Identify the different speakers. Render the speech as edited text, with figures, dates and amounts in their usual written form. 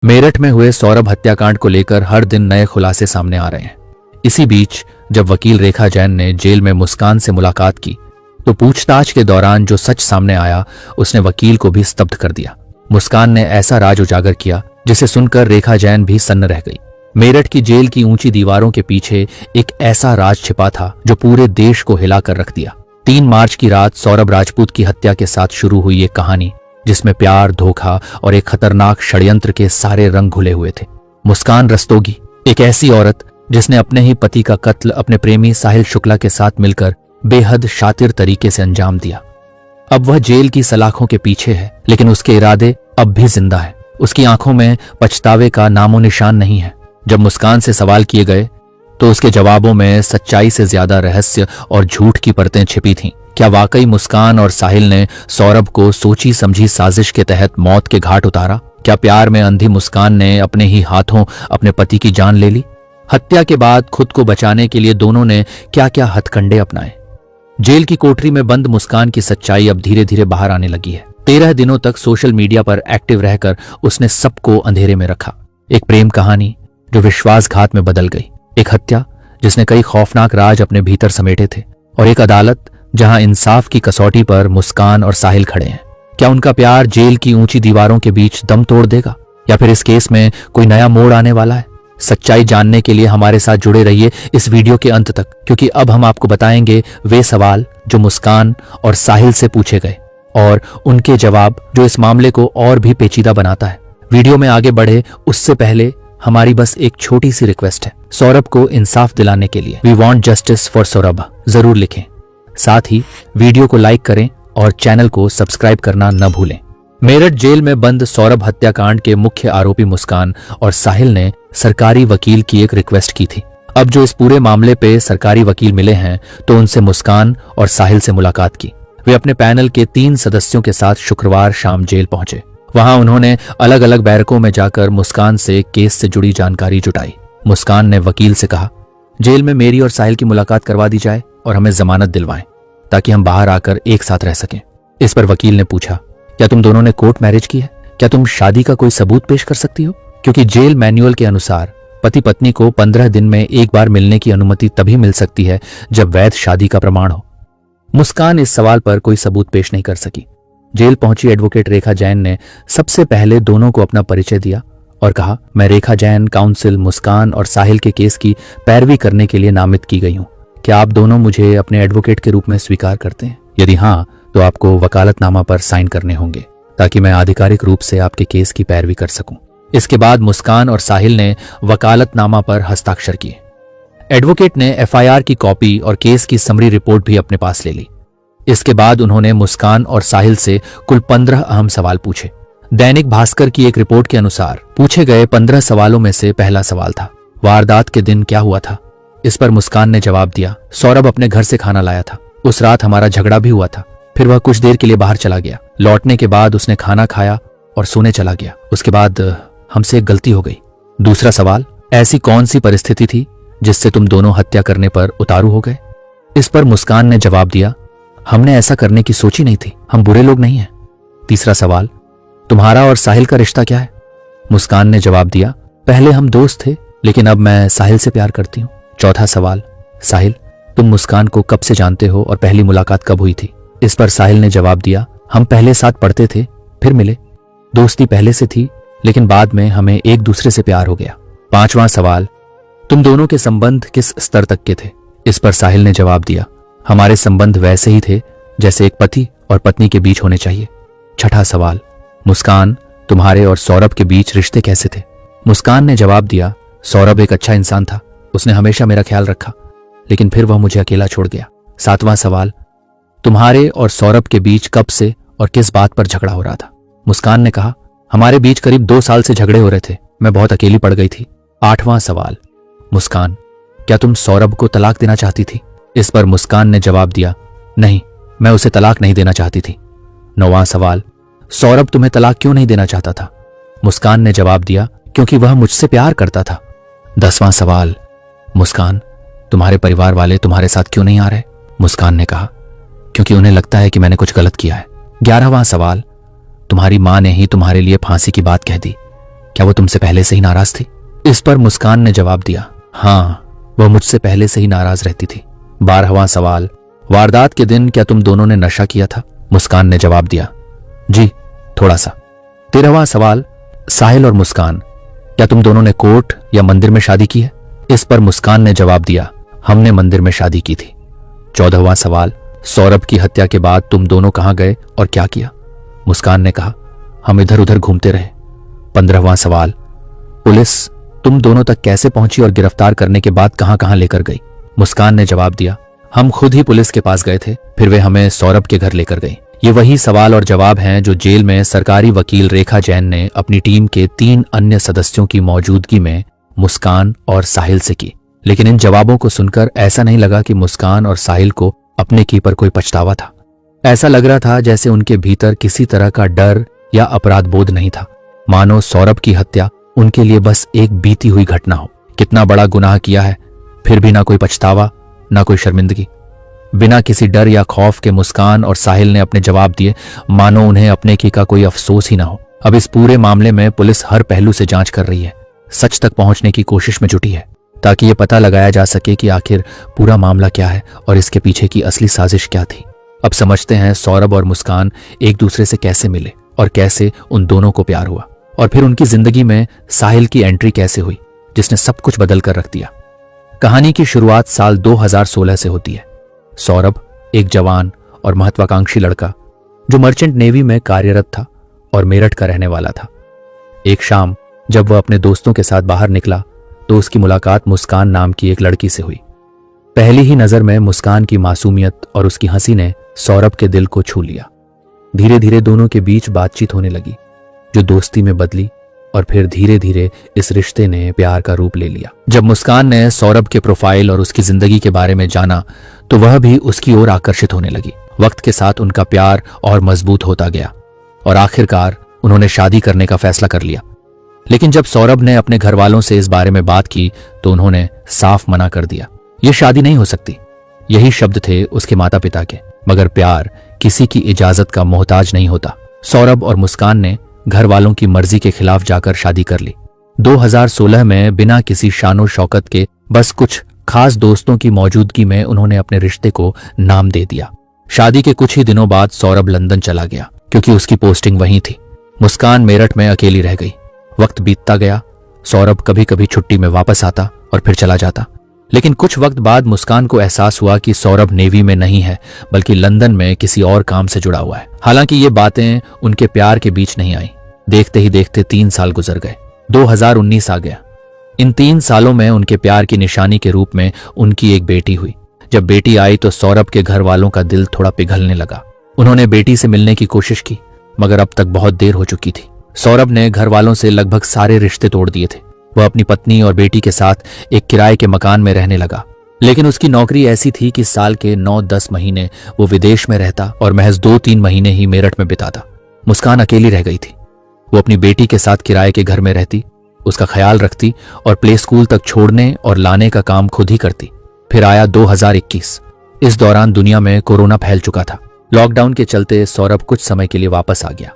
Speaker 1: मेरठ में हुए सौरभ हत्याकांड को लेकर हर दिन नए खुलासे सामने आ रहे हैं। इसी बीच जब वकील रेखा जैन ने जेल में मुस्कान से मुलाकात की तो पूछताछ के दौरान जो सच सामने आया उसने वकील को भी स्तब्ध कर दिया। मुस्कान ने ऐसा राज उजागर किया जिसे सुनकर रेखा जैन भी सन्न रह गई। मेरठ की जेल की ऊंची दीवारों के पीछे एक ऐसा राज छिपा था जो पूरे देश को हिलाकर रख दिया। 3 मार्च की रात सौरभ राजपूत की हत्या के साथ शुरू हुई एक कहानी जिसमें प्यार, धोखा और एक खतरनाक षड्यंत्र के सारे रंग घुले हुए थे। मुस्कान रस्तोगी, एक ऐसी औरत जिसने अपने ही पति का कत्ल अपने प्रेमी साहिल शुक्ला के साथ मिलकर बेहद शातिर तरीके से अंजाम दिया। अब वह जेल की सलाखों के पीछे है, लेकिन उसके इरादे अब भी जिंदा है। उसकी आंखों में पछतावे का नामो निशान नहीं है। जब मुस्कान से सवाल किए गए तो उसके जवाबों में सच्चाई से ज्यादा रहस्य और झूठ की परतें छिपी थीं। क्या वाकई मुस्कान और साहिल ने सौरभ को सोची समझी साजिश के तहत मौत के घाट उतारा? क्या प्यार में अंधी मुस्कान ने अपने ही हाथों अपने पति की जान ले ली? हत्या के बाद खुद को बचाने के लिए दोनों ने क्या क्या हथकंडे अपनाए? जेल की कोठरी में बंद मुस्कान की सच्चाई अब धीरे धीरे बाहर आने लगी है। 13 दिनों तक सोशल मीडिया पर एक्टिव रहकर उसने सबको अंधेरे में रखा। एक प्रेम कहानी जो विश्वासघात में बदल गई, एक हत्या जिसने कई खौफनाक राज अपने भीतर समेटे थे, और एक अदालत जहां इंसाफ की कसौटी पर मुस्कान और साहिल खड़े हैं। क्या उनका प्यार जेल की ऊंची दीवारों के बीच दम तोड़ देगा, या फिर इस केस में कोई नया मोड़ आने वाला है? सच्चाई जानने के लिए हमारे साथ जुड़े रहिए इस वीडियो के अंत तक, क्योंकि अब हम आपको बताएंगे वे सवाल जो मुस्कान और साहिल से पूछे गए और उनके जवाब जो इस मामले को और भी पेचीदा बनाता है। वीडियो में आगे बढ़े उससे पहले हमारी बस एक छोटी सी रिक्वेस्ट है। सौरभ को इंसाफ दिलाने के लिए we want justice for Saurabh जरूर लिखें। साथ ही वीडियो को लाइक करें और चैनल को सब्सक्राइब करना न भूलें। मेरठ जेल में बंद सौरभ हत्याकांड के मुख्य आरोपी मुस्कान और साहिल ने सरकारी वकील की एक रिक्वेस्ट की थी। अब जो इस पूरे मामले पे सरकारी वकील मिले हैं तो उनसे मुस्कान और साहिल से मुलाकात की। वे अपने पैनल के 3 सदस्यों के साथ शुक्रवार शाम जेल पहुंचे। वहां उन्होंने अलग अलग बैरकों में जाकर मुस्कान से केस से जुड़ी जानकारी जुटाई। मुस्कान ने वकील से कहा, जेल में मेरी और साहिल की मुलाकात करवा दी जाए और हमें जमानत दिलवाएं ताकि हम बाहर आकर एक साथ रह सकें। इस पर वकील ने पूछा, क्या तुम दोनों ने कोर्ट मैरिज की है? क्या तुम शादी का कोई सबूत पेश कर सकती हो? क्योंकि जेल मैनुअल के अनुसार पति पत्नी को 15 दिन में एक बार मिलने की अनुमति तभी मिल सकती है जब वैध शादी का प्रमाण हो। मुस्कान इस सवाल पर कोई सबूत पेश नहीं कर सकी। जेल पहुंची एडवोकेट रेखा जैन ने सबसे पहले दोनों को अपना परिचय दिया और कहा, मैं रेखा जैन काउंसिल मुस्कान और साहिल के केस की पैरवी करने के लिए नामित की गई हूं। क्या आप दोनों मुझे अपने एडवोकेट के रूप में स्वीकार करते हैं? यदि हाँ तो आपको वकालतनामा पर साइन करने होंगे ताकि मैं आधिकारिक रूप से आपके केस की पैरवी कर सकूं। इसके बाद मुस्कान और साहिल ने वकालतनामा पर हस्ताक्षर किए। एडवोकेट ने एफआईआर की कॉपी और केस की समरी रिपोर्ट भी अपने पास ले ली। इसके बाद उन्होंने मुस्कान और साहिल से कुल 15 अहम सवाल पूछे। दैनिक भास्कर की एक रिपोर्ट के अनुसार पूछे गए 15 सवालों में से पहला सवाल था, वारदात के दिन क्या हुआ था? इस पर मुस्कान ने जवाब दिया, सौरभ अपने घर से खाना लाया था। उस रात हमारा झगड़ा भी हुआ था। फिर वह कुछ देर के लिए बाहर चला गया। लौटने के बाद उसने खाना खाया और सोने चला गया। उसके बाद हमसे एक गलती हो गई। दूसरा सवाल, ऐसी कौन सी परिस्थिति थी जिससे तुम दोनों हत्या करने पर उतारू हो गए? इस पर मुस्कान ने जवाब दिया, हमने ऐसा करने की सोची नहीं थी, हम बुरे लोग नहीं हैं। तीसरा सवाल, तुम्हारा और साहिल का रिश्ता क्या है? मुस्कान ने जवाब दिया, पहले हम दोस्त थे लेकिन अब मैं साहिल से प्यार करती हूँ। चौथा सवाल, साहिल तुम मुस्कान को कब से जानते हो और पहली मुलाकात कब हुई थी? इस पर साहिल ने जवाब दिया, हम पहले साथ पढ़ते थे, फिर मिले। दोस्ती पहले से थी लेकिन बाद में हमें एक दूसरे से प्यार हो गया। पांचवां सवाल, तुम दोनों के संबंध किस स्तर तक के थे? इस पर साहिल ने जवाब दिया, हमारे संबंध वैसे ही थे जैसे एक पति और पत्नी के बीच होने चाहिए। छठा सवाल, मुस्कान तुम्हारे और सौरभ के बीच रिश्ते कैसे थे? मुस्कान ने जवाब दिया, सौरभ एक अच्छा इंसान था, उसने हमेशा मेरा ख्याल रखा, लेकिन फिर वह मुझे अकेला छोड़ गया। सातवां सवाल, तुम्हारे और सौरभ के बीच कब से और किस बात पर झगड़ा हो रहा था? मुस्कान ने कहा, हमारे बीच करीब 2 साल से झगड़े हो रहे थे, मैं बहुत अकेली पड़ गई थी। आठवां सवाल, मुस्कान क्या तुम सौरभ को तलाक देना चाहती थी? इस पर मुस्कान ने जवाब दिया, नहीं, मैं उसे तलाक नहीं देना चाहती थी। नौवां सवाल, सौरभ तुम्हें तलाक क्यों नहीं देना चाहता था? मुस्कान ने जवाब दिया, क्योंकि वह मुझसे प्यार करता था। 10वां सवाल, मुस्कान तुम्हारे परिवार वाले तुम्हारे साथ क्यों नहीं आ रहे? मुस्कान ने कहा, क्योंकि उन्हें लगता है कि मैंने कुछ गलत किया है। 11वां सवाल, तुम्हारी मां ने ही तुम्हारे लिए फांसी की बात कह दी, क्या वो तुमसे पहले से ही नाराज थी? इस पर मुस्कान ने जवाब दिया, हाँ, वह मुझसे पहले से ही नाराज रहती थी। 12वां सवाल, वारदात के दिन क्या तुम दोनों ने नशा किया था? मुस्कान ने जवाब दिया, जी, थोड़ा सा। 13वां सवाल, साहिल और मुस्कान, क्या तुम दोनों ने कोर्ट या मंदिर में शादी की है? इस पर मुस्कान ने जवाब दिया, हमने मंदिर में शादी की थी। 14वां सवाल, सौरभ की हत्या के बाद तुम दोनों कहां गए और क्या किया? मुस्कान ने कहा, हम इधर उधर घूमते रहे। 15वां सवाल, पुलिस तुम दोनों तक कैसे पहुंची और गिरफ्तार करने के बाद कहां कहां लेकर गई? मुस्कान ने जवाब दिया, हम खुद ही पुलिस के पास गए थे, फिर वे हमें सौरभ के घर लेकर गई। ये वही सवाल और जवाब हैं जो जेल में सरकारी वकील रेखा जैन ने अपनी टीम के 3 अन्य सदस्यों की मौजूदगी में मुस्कान और साहिल से की। लेकिन इन जवाबों को सुनकर ऐसा नहीं लगा कि मुस्कान और साहिल को अपने की पर कोई पछतावा था। ऐसा लग रहा था जैसे उनके भीतर किसी तरह का डर या अपराध बोध नहीं था, मानो सौरभ की हत्या उनके लिए बस एक बीती हुई घटना हो। कितना बड़ा गुनाह किया है, फिर भी ना कोई पछतावा, ना कोई शर्मिंदगी। बिना किसी डर या खौफ के मुस्कान और साहिल ने अपने जवाब दिए, मानो उन्हें अपने की का कोई अफसोस ही ना हो। अब इस पूरे मामले में पुलिस हर पहलू से जांच कर रही है, सच तक पहुंचने की कोशिश में जुटी है, ताकि यह पता लगाया जा सके कि आखिर पूरा मामला क्या है और इसके पीछे की असली साजिश क्या थी। अब समझते हैं सौरभ और मुस्कान एक दूसरे से कैसे मिले और कैसे उन दोनों को प्यार हुआ, और फिर उनकी जिंदगी में साहिल की एंट्री कैसे हुई, जिसने सब कुछ बदल कर रख दिया। कहानी की शुरुआत साल 2016 से होती है। सौरभ एक जवान और महत्वाकांक्षी लड़का जो मर्चेंट नेवी में कार्यरत था और मेरठ का रहने वाला था। एक शाम जब वह अपने दोस्तों के साथ बाहर निकला तो उसकी मुलाकात मुस्कान नाम की एक लड़की से हुई। पहली ही नजर में मुस्कान की मासूमियत और उसकी हंसी ने सौरभ के दिल को छू लिया। धीरे धीरे दोनों के बीच बातचीत होने लगी, जो दोस्ती में बदली, और फिर धीरे धीरे इस रिश्ते ने प्यार का रूप ले लिया। जब मुस्कान ने सौरभ के प्रोफाइल और उसकी जिंदगी के बारे में जाना तो वह भी उसकी ओर आकर्षित होने लगी। वक्त के साथ उनका प्यार और मजबूत होता गया और आखिरकार उन्होंने शादी करने का फैसला कर लिया। लेकिन जब सौरभ ने अपने घर वालों से इस बारे में बात की तो उन्होंने साफ मना कर दिया, यह शादी नहीं हो सकती। यही शब्द थे उसके माता पिता के। मगर प्यार किसी की इजाजत का मोहताज नहीं होता। सौरभ और मुस्कान ने घर वालों की मर्जी के खिलाफ जाकर शादी कर ली। 2016 में बिना किसी शानो शौकत के बस कुछ खास दोस्तों की मौजूदगी में उन्होंने अपने रिश्ते को नाम दे दिया। शादी के कुछ ही दिनों बाद सौरभ लंदन चला गया क्योंकि उसकी पोस्टिंग वहीं थी। मुस्कान मेरठ में अकेली रह गई। वक्त बीतता गया। सौरभ कभी कभी छुट्टी में वापस आता और फिर चला जाता। लेकिन कुछ वक्त बाद मुस्कान को एहसास हुआ कि सौरभ नेवी में नहीं है बल्कि लंदन में किसी और काम से जुड़ा हुआ है। हालांकि ये बातें उनके प्यार के बीच नहीं आई। देखते ही देखते 3 साल गुजर गए। 2019 आ गया। इन 3 सालों में उनके प्यार की निशानी के रूप में उनकी एक बेटी हुई। जब बेटी आई तो सौरभ के घर वालों का दिल थोड़ा पिघलने लगा। उन्होंने बेटी से मिलने की कोशिश की मगर अब तक बहुत देर हो चुकी थी। सौरभ ने घर वालों से लगभग सारे रिश्ते तोड़ दिए थे। वह अपनी पत्नी और बेटी के साथ एक किराए के मकान में रहने लगा। लेकिन उसकी नौकरी ऐसी थी कि साल के 9-10 महीने वो विदेश में रहता और महज 2-3 महीने ही मेरठ में बिताता। मुस्कान अकेली रह गई थी। वो अपनी बेटी के साथ किराए के घर में रहती, उसका ख्याल रखती और प्ले स्कूल तक छोड़ने और लाने का काम खुद ही करती। फिर आया 2021। इस दौरान दुनिया में कोरोना फैल चुका था। लॉकडाउन के चलते सौरभ कुछ समय के लिए वापस आ गया।